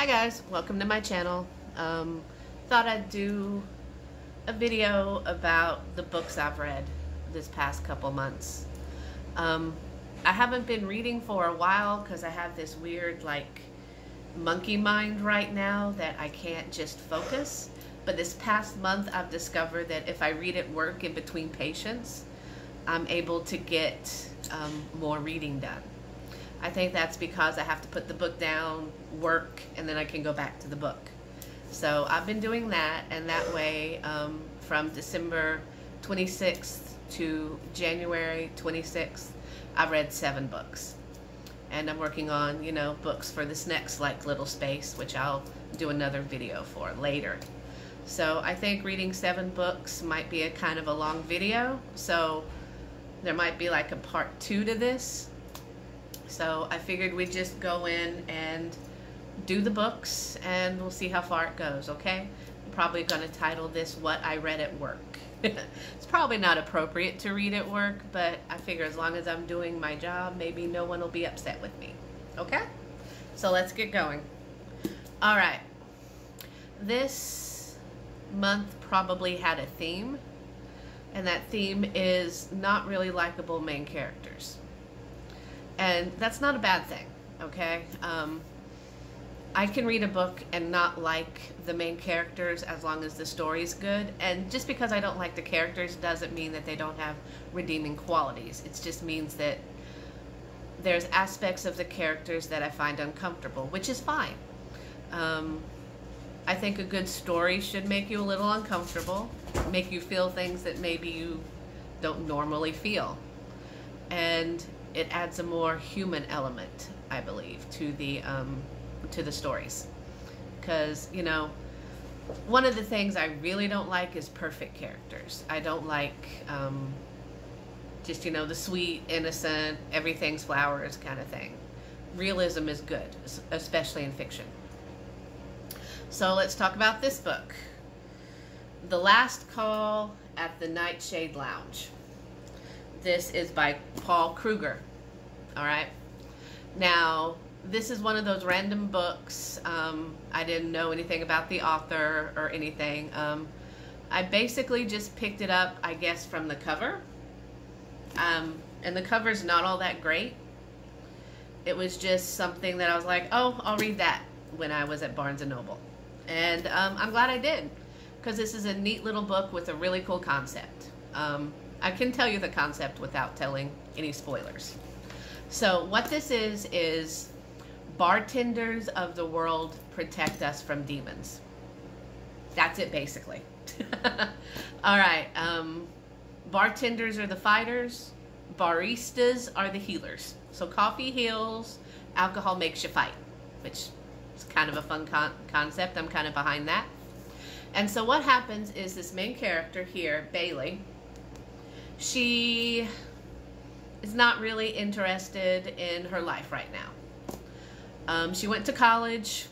Hi guys, welcome to my channel. Thought I'd do a video about the books I've read this past couple months. I haven't been reading for a while because I have this weird monkey mind right now that I can't just focus. But this past month I've discovered that if I read at work in between patients, I'm able to get more reading done. I think that's because I have to put the book down, work, and then I can go back to the book. So I've been doing that, and that way from December 26th to January 26th, I've read 7 books. And I'm working on, books for this next little space, which I'll do another video for later. So I think reading 7 books might be a kind of a long video, so there might be a part 2 to this. So I figured we'd just go in and do the books and we'll see how far it goes, okay? I'm probably going to title this What I Read at Work. It's probably not appropriate to read at work, but I figure as long as I'm doing my job, maybe no one will be upset with me, okay? So let's get going. All right. This month probably had a theme, and that theme is not really likable main characters. And that's not a bad thing, okay? I can read a book and not like the main characters as long as the story's good. And just because I don't like the characters doesn't mean that they don't have redeeming qualities. It just means that there's aspects of the characters that I find uncomfortable, which is fine. I think a good story should make you a little uncomfortable, make you feel things that maybe you don't normally feel. And it adds a more human element, I believe, to the stories. Because, one of the things I really don't like is perfect characters. I don't like just, the sweet, innocent, everything's flowers kind of thing. Realism is good, especially in fiction. So let's talk about this book. The Last Call at the Nightshade Lounge. This is by Paul Kruger. All right. Now, this is one of those random books. I didn't know anything about the author or anything. I basically just picked it up, I guess, from the cover. And the cover's not all that great. It was just something that I was like, oh, I'll read that when I was at Barnes & Noble. And I'm glad I did, because this is a neat little book with a really cool concept. I can tell you the concept without telling any spoilers. So what this is bartenders of the world protect us from demons. That's it, basically. All right. Bartenders are the fighters. Baristas are the healers. So coffee heals, alcohol makes you fight, which is kind of a fun concept. I'm kind of behind that. And so what happens is this main character here, Bailey, she is not really interested in her life right now. She went to college.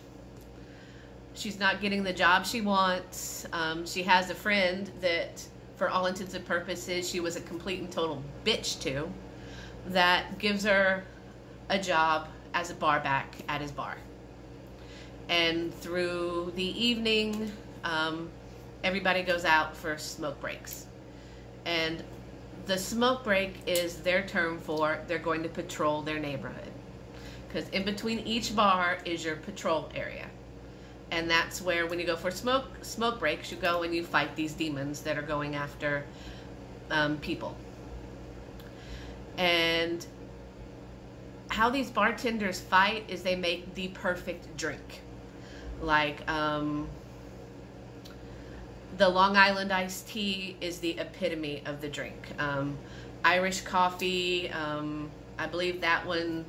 She's not getting the job she wants. She has a friend that, for all intents and purposes, she was a complete and total bitch to, that gives her a job as a barback at his bar. And through the evening, everybody goes out for smoke breaks. And the smoke break is their term for they're going to patrol their neighborhood. Because in between each bar is your patrol area. And that's where, when you go for smoke breaks, you go and you fight these demons that are going after people. And how these bartenders fight is they make the perfect drink. Like, the Long Island iced tea is the epitome of the drink. Irish coffee, I believe that one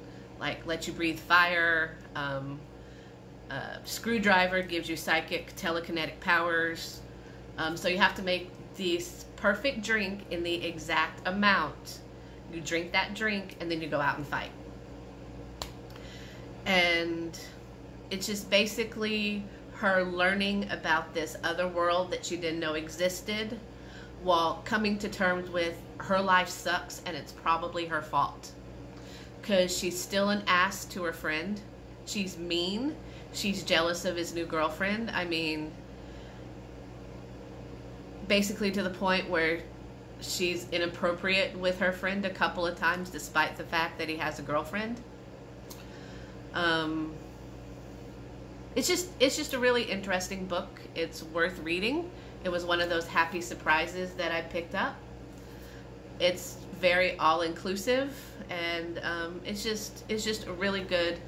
lets you breathe fire. Screwdriver gives you psychic telekinetic powers. So you have to make this perfect drink in the exact amount. You drink that drink and then you go out and fight. And it's just basically her learning about this other world that she didn't know existed, while coming to terms with her life sucks and it's probably her fault. Because she's still an ass to her friend. She's mean. She's jealous of his new girlfriend. I mean, basically to the point where she's inappropriate with her friend a couple of times despite the fact that he has a girlfriend. It's just a really interesting book. It's worth reading. It was one of those happy surprises that I picked up. It's very all-inclusive, and it's just a really good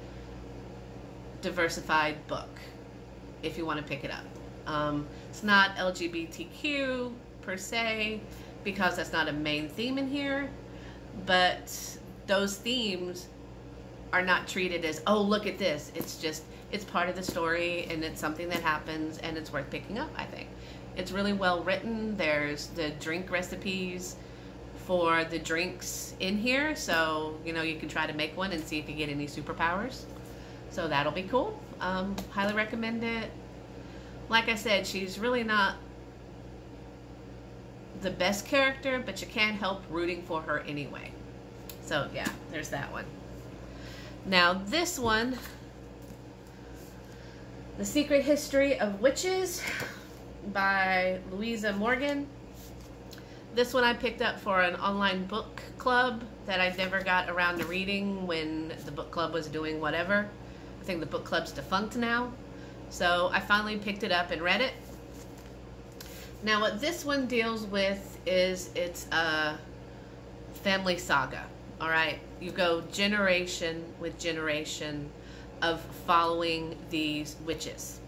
diversified book if you want to pick it up. It's not LGBTQ per se, because that's not a main theme in here, but those themes are not treated as, oh, look at this. It's part of the story, and it's something that happens, and it's worth picking up, I think. It's really well written. There's the drink recipes for the drinks in here, so you know, you can try to make one and see if you get any superpowers. So that'll be cool. Highly recommend it. Like I said, she's really not the best character, but you can't help rooting for her anyway. So yeah, there's that one. Now this one, The Secret History of Witches by Louisa Morgan. This one I picked up for an online book club that I never got around to reading when the book club was doing whatever. I think the book club's defunct now. So I finally picked it up and read it. Now what this one deals with is it's a family saga. All right, you go generation with generation of following these witches,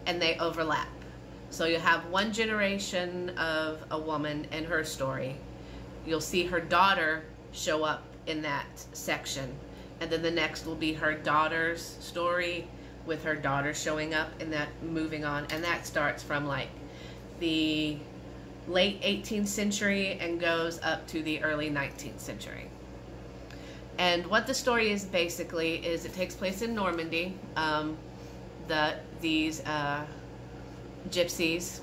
and they overlap. So you have one generation of a woman and her story. You'll see her daughter show up in that section, and then the next will be her daughter's story with her daughter showing up and that moving on, and that starts from like the late 18th century and goes up to the early 19th century. And what the story is basically is it takes place in Normandy. These gypsies,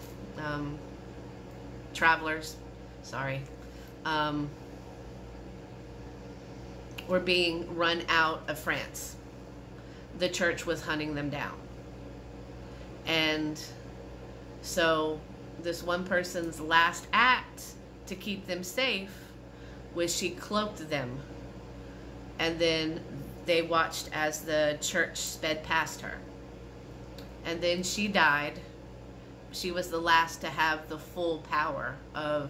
travelers, sorry, were being run out of France. The church was hunting them down. And so this one person's last act to keep them safe was she cloaked them. And then they watched as the church sped past her. And then she died. She was the last to have the full power of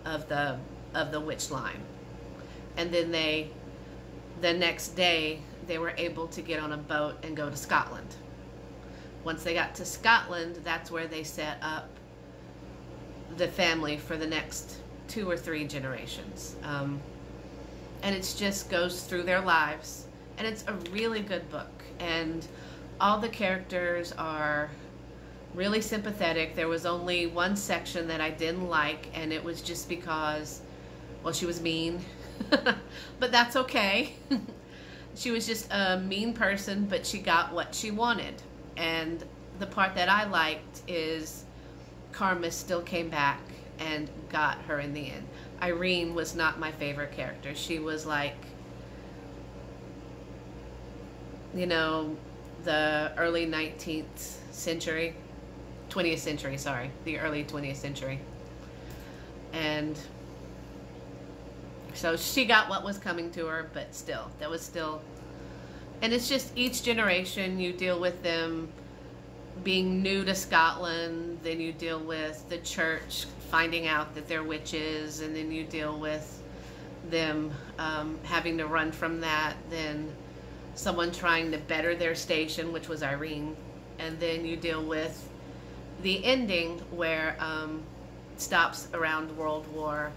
the witch line. And then the next day, they were able to get on a boat and go to Scotland. Once they got to Scotland, that's where they set up the family for the next 2 or 3 generations. And it just goes through their lives. And it's a really good book. And all the characters are really sympathetic. There was only one section that I didn't like, and it was just because, well, she was mean. But that's okay. She was just a mean person, but she got what she wanted. And the part that I liked is karma still came back and got her in the end. Irene was not my favorite character. She was like, you know, the early 19th century, 20th century, sorry, the early 20th century. And so she got what was coming to her, but still, that was still, and it's just each generation you deal with them being new to Scotland, then you deal with the church finding out that they're witches, and then you deal with them having to run from that, then someone trying to better their station, which was Irene, and then you deal with the ending where it stops around World War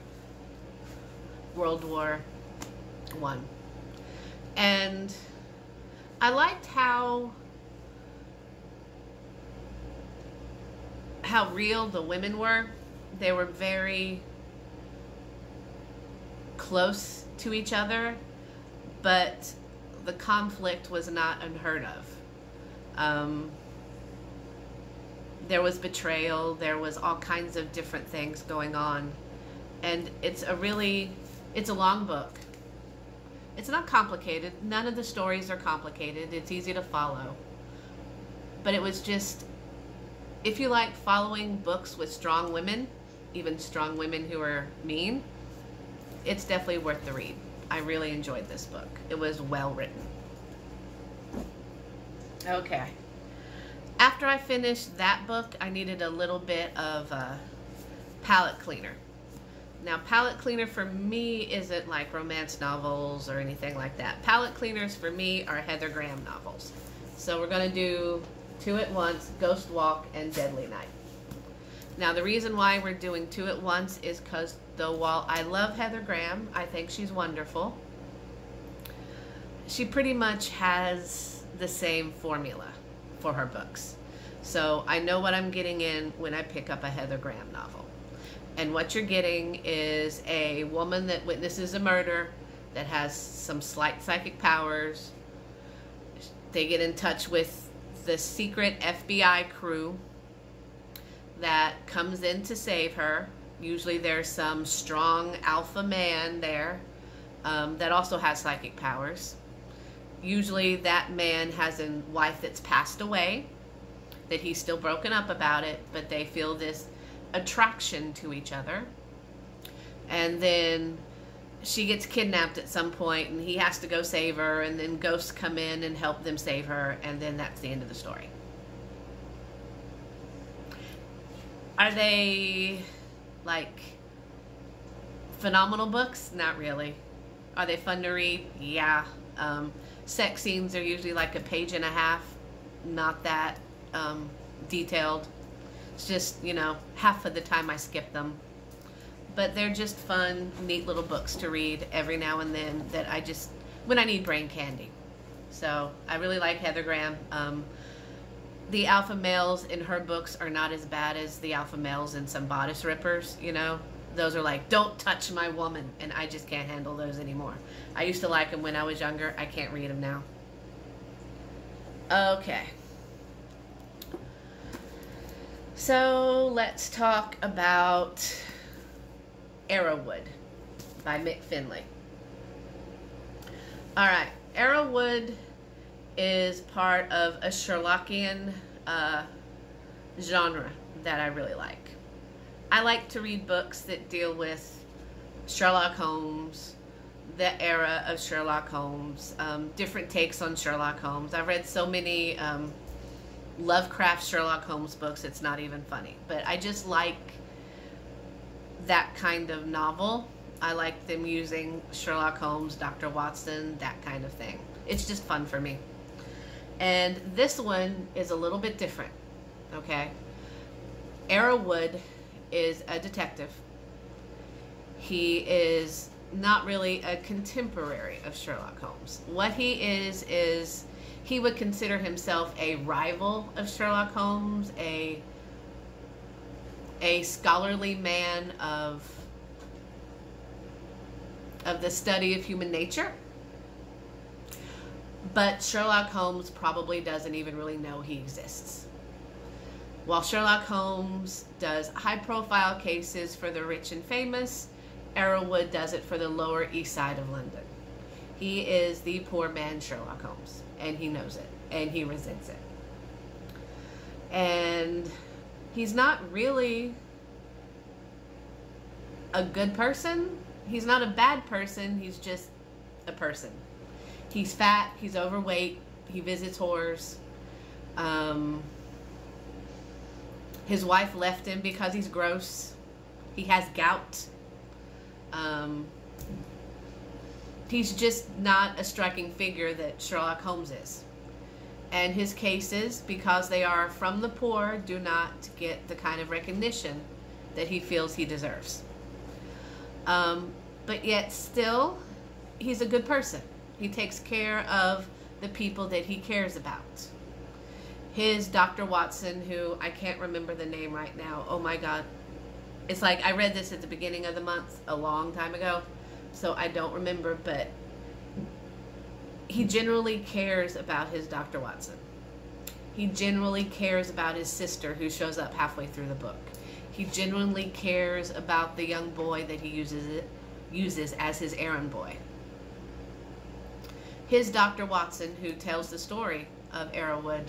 I. And I liked how real the women were. They were very close to each other, but the conflict was not unheard of. There was betrayal, there was all kinds of different things going on. And it's a long book. It's not complicated. None of the stories are complicated. It's easy to follow. But it was just, if you like following books with strong women, even strong women who are mean, it's definitely worth the read. I really enjoyed this book. It was well written. Okay. After I finished that book, I needed a little bit of a palette cleaner. Now, palette cleaner for me isn't like romance novels or anything like that. Palette cleaners for me are Heather Graham novels. So we're going to do two at once, Ghost Walk and Deadly Night. Now, the reason why we're doing two at once is because though while I love Heather Graham, I think she's wonderful, she pretty much has the same formula for her books. So I know what I'm getting in when I pick up a Heather Graham novel. And what you're getting is a woman that witnesses a murder that has some slight psychic powers. They get in touch with the secret FBI crew that comes in to save her. Usually there's some strong alpha man there that also has psychic powers. Usually that man has a wife that's passed away, that he's still broken up about it, but they feel this attraction to each other. And then she gets kidnapped at some point and he has to go save her, and then ghosts come in and help them save her, and then that's the end of the story. Are they like phenomenal books? Not really. Are they fun to read? Yeah. Sex scenes are usually like a page and a half, not that detailed. It's just, you know, half of the time I skip them. But they're just fun, neat little books to read every now and then that I just, when I need brain candy. So I really like Heather Graham. The alpha males in her books are not as bad as the alpha males in some bodice rippers, you know. Those are like, don't touch my woman, and I just can't handle those anymore. I used to like them when I was younger. I can't read them now. Okay. So let's talk about Arrowwood by Mick Finley. All right, Arrowwood is part of a Sherlockian genre that I really like. I like to read books that deal with Sherlock Holmes, the era of Sherlock Holmes, different takes on Sherlock Holmes. I've read so many Lovecraft Sherlock Holmes books, it's not even funny. But I just like that kind of novel. I like them using Sherlock Holmes, Dr. Watson, that kind of thing. It's just fun for me. And this one is a little bit different, okay? Arrowwood is a detective. He is not really a contemporary of Sherlock Holmes. What he is he would consider himself a rival of Sherlock Holmes, a scholarly man of the study of human nature. But Sherlock Holmes probably doesn't even really know he exists. While Sherlock Holmes does high-profile cases for the rich and famous, Arrowwood does it for the Lower East Side of London. He is the poor man Sherlock Holmes, and he knows it, and he resents it. And he's not really a good person. He's not a bad person. He's just a person. He's fat. He's overweight. He visits whores. His wife left him because he's gross. He has gout. He's just not a striking figure that Sherlock Holmes is. And his cases, because they are from the poor, do not get the kind of recognition that he feels he deserves. But yet still, he's a good person. He takes care of the people that he cares about. His Dr. Watson, who I can't remember the name right now. Oh my God. It's like I read this at the beginning of the month a long time ago, so I don't remember, but he generally cares about his Dr. Watson. He genuinely cares about his sister who shows up halfway through the book. He genuinely cares about the young boy that he uses as his errand boy. his Dr. Watson, who tells the story of Arrowwood,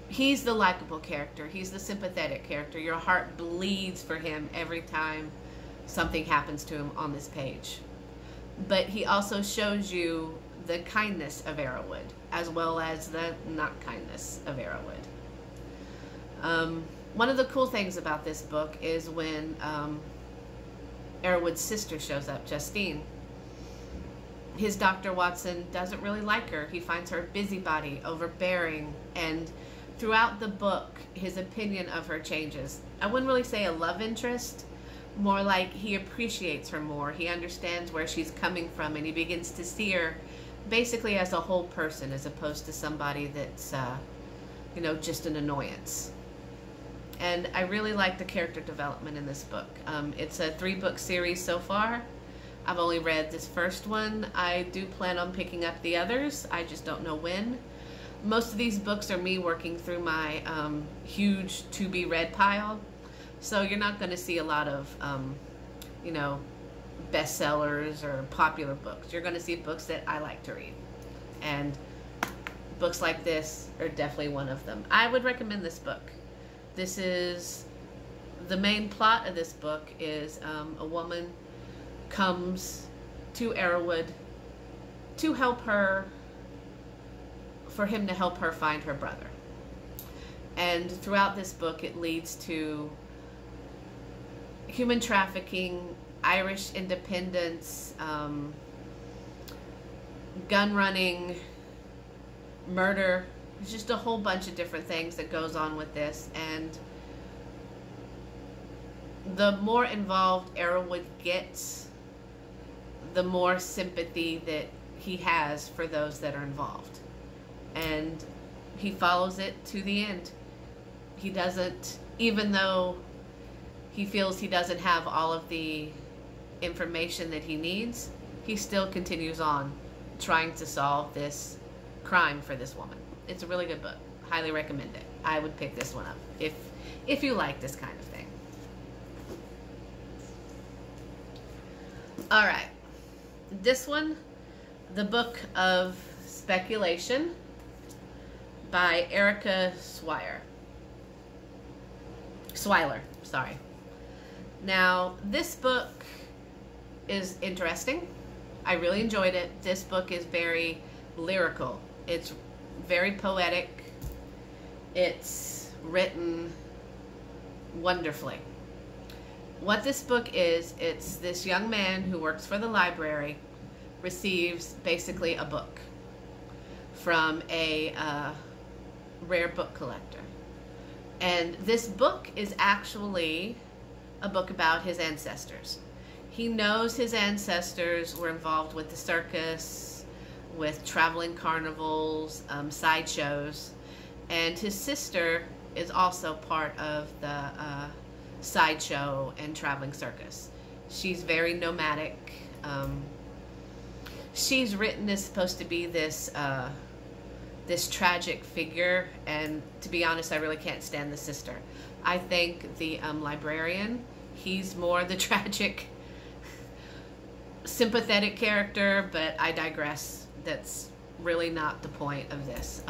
he's the likable character. He's the sympathetic character. Your heart bleeds for him every time something happens to him on this page. But he also shows you the kindness of Arrowwood, as well as the not kindness of Arrowwood. One of the cool things about this book is when Arrowwood's sister shows up, Justine. His Dr. Watson doesn't really like her. He finds her busybody, overbearing, and throughout the book, his opinion of her changes. I wouldn't really say a love interest, more like he appreciates her more. He understands where she's coming from, and he begins to see her basically as a whole person, as opposed to somebody that's, you know, just an annoyance. And I really like the character development in this book. It's a 3-book series so far. I've only read this first one. I do plan on picking up the others. I just don't know when. Most of these books are me working through my huge to-be-read pile. So you're not going to see a lot of, you know, bestsellers or popular books. You're going to see books that I like to read. And books like this are definitely one of them. I would recommend this book. This is, the main plot of this book is a woman comes to Arrowwood to help her, for him to help her find her brother. And throughout this book, it leads to human trafficking, Irish independence, gun running, murder. There's just a whole bunch of different things that goes on with this. And the more involved Arrowwood gets, the more sympathy that he has for those that are involved. And he follows it to the end. He doesn't, even though he feels he doesn't have all of the information that he needs, he still continues on trying to solve this crime for this woman. It's a really good book. Highly recommend it. I would pick this one up if you like this kind of thing. All right. This one, The Book of Speculation by Erica Swiler. Sorry. Now, this book is interesting. I really enjoyed it. This book is very lyrical. It's very poetic. It's written wonderfully. What this book is, it's this young man who works for the library receives basically a book from a rare book collector. And this book is actually a book about his ancestors. He knows his ancestors were involved with the circus, with traveling carnivals, sideshows, and his sister is also part of the sideshow and traveling circus. She's very nomadic. She's written as supposed to be this this tragic figure, and to be honest, I really can't stand the sister. I think the librarian, he's more the tragic, sympathetic character, but I digress. That's really not the point of this.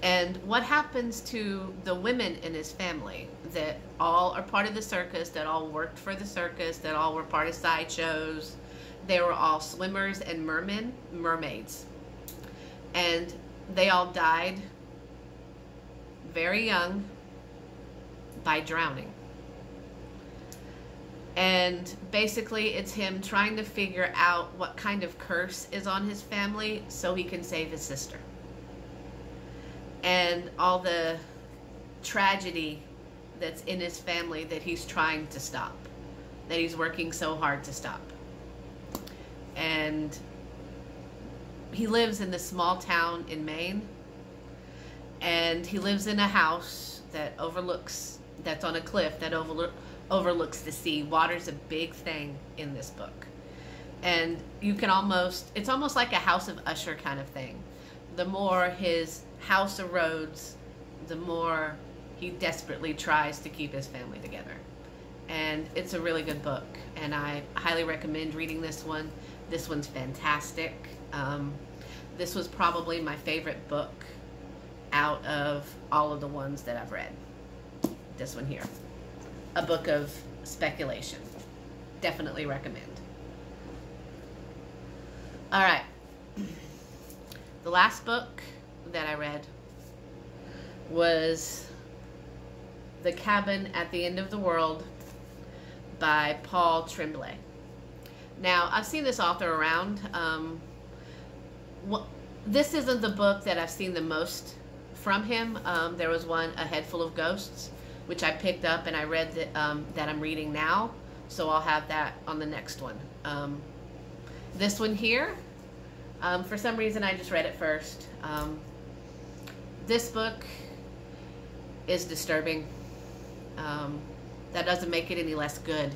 And what happens to the women in his family that all are part of the circus, that all worked for the circus, that all were part of sideshows? They were all swimmers and mermaids. And they all died very young by drowning. And basically it's him trying to figure out what kind of curse is on his family so he can save his sister. And all the tragedy that's in his family that he's trying to stop, that he's working so hard to stop. And he lives in this small town in Maine, and he lives in a house that overlooks, that's on a cliff that overlooks the sea. Water's a big thing in this book. And you can almost, it's almost like a House of Usher kind of thing. The more his house erodes, the more he desperately tries to keep his family together. And it's a really good book, and I highly recommend reading this one. This one's fantastic. This was probably my favorite book out of all of the ones that I've read. This one here. A book of speculation. Definitely recommend. All right. The last book that I read was The Cabin at the End of the World by Paul Tremblay. Now, I've seen this author around. This isn't the book that I've seen the most from him. There was one, A Head Full of Ghosts, which I picked up and I read that I'm reading now. So I'll have that on the next one. This one here, for some reason I just read it first. This book is disturbing. That doesn't make it any less good.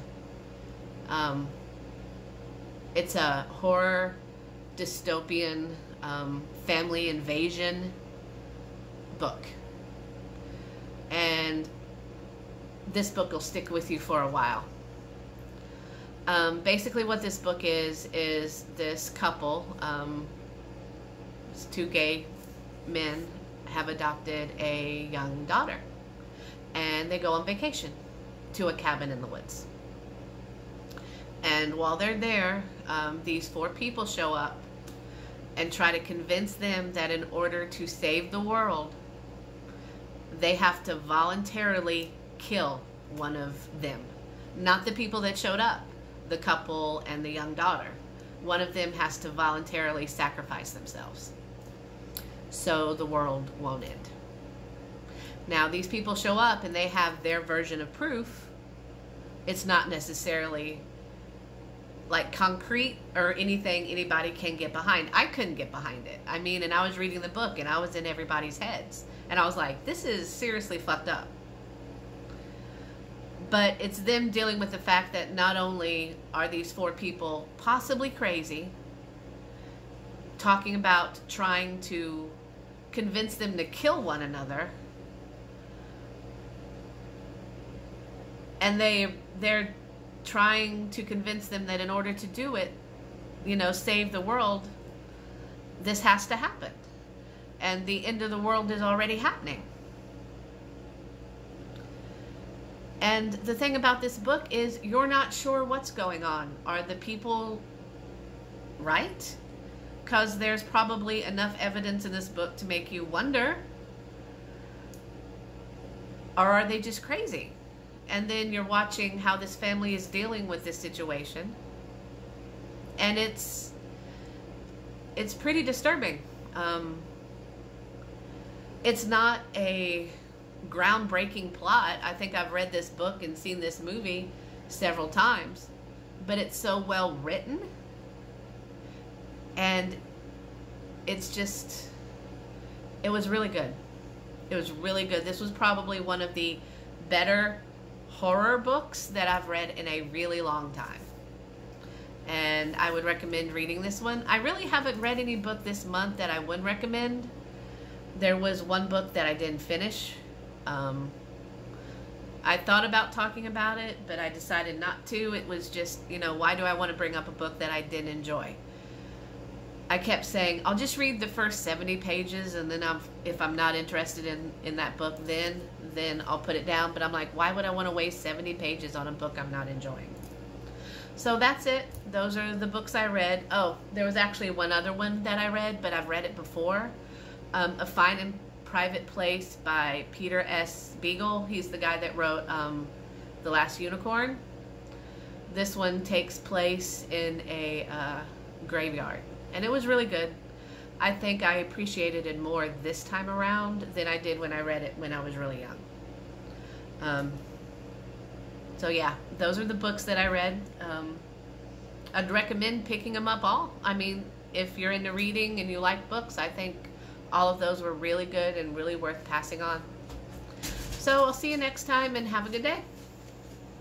It's a horror, dystopian, family invasion book. And this book will stick with you for a while. Basically what this book is this couple, two gay men, have adopted a young daughter. And they go on vacation to a cabin in the woods. And while they're there, these 4 people show up and try to convince them that in order to save the world, they have to voluntarily kill one of them. Not the people that showed up, the couple and the young daughter. One of them has to voluntarily sacrifice themselves so the world won't end. Now, these people show up and they have their version of proof. It's not necessarily like concrete or anything anybody can get behind. I couldn't get behind it. I mean, and I was reading the book and I was in everybody's heads. And I was like, this is seriously fucked up. But it's them dealing with the fact that not only are these 4 people possibly crazy, talking about trying to convince them to kill one another, and they're trying to convince them that in order to do it, you know, save the world, this has to happen. And the end of the world is already happening. And the thing about this book is you're not sure what's going on. Are the people right? Because there's probably enough evidence in this book to make you wonder. Or are they just crazy? And then you're watching how this family is dealing with this situation. And it's pretty disturbing. It's not a groundbreaking plot. I think I've read this book and seen this movie several times, but it's so well written, and it's just, it was really good. It was really good. This was probably one of the better horror books that I've read in a really long time, and I would recommend reading this one. I really haven't read any book this month that I would recommend. There was one book that I didn't finish. I thought about talking about it, but I decided not to. It was just, you know, why do I want to bring up a book that I didn't enjoy? I kept saying, I'll just read the first 70 pages, and then if I'm not interested in that book, then I'll put it down. But I'm like, why would I want to waste 70 pages on a book I'm not enjoying? So that's it. Those are the books I read. Oh, there was actually one other one that I read, but I've read it before. A Fine and Private Place by Peter S. Beagle. He's the guy that wrote The Last Unicorn. This one takes place in a graveyard, and it was really good. I think I appreciated it more this time around than I did when I read it when I was really young. So yeah, those are the books that I read. I'd recommend picking them up all. I mean, if you're into reading and you like books, I think all of those were really good and really worth passing on. So I'll see you next time, and have a good day.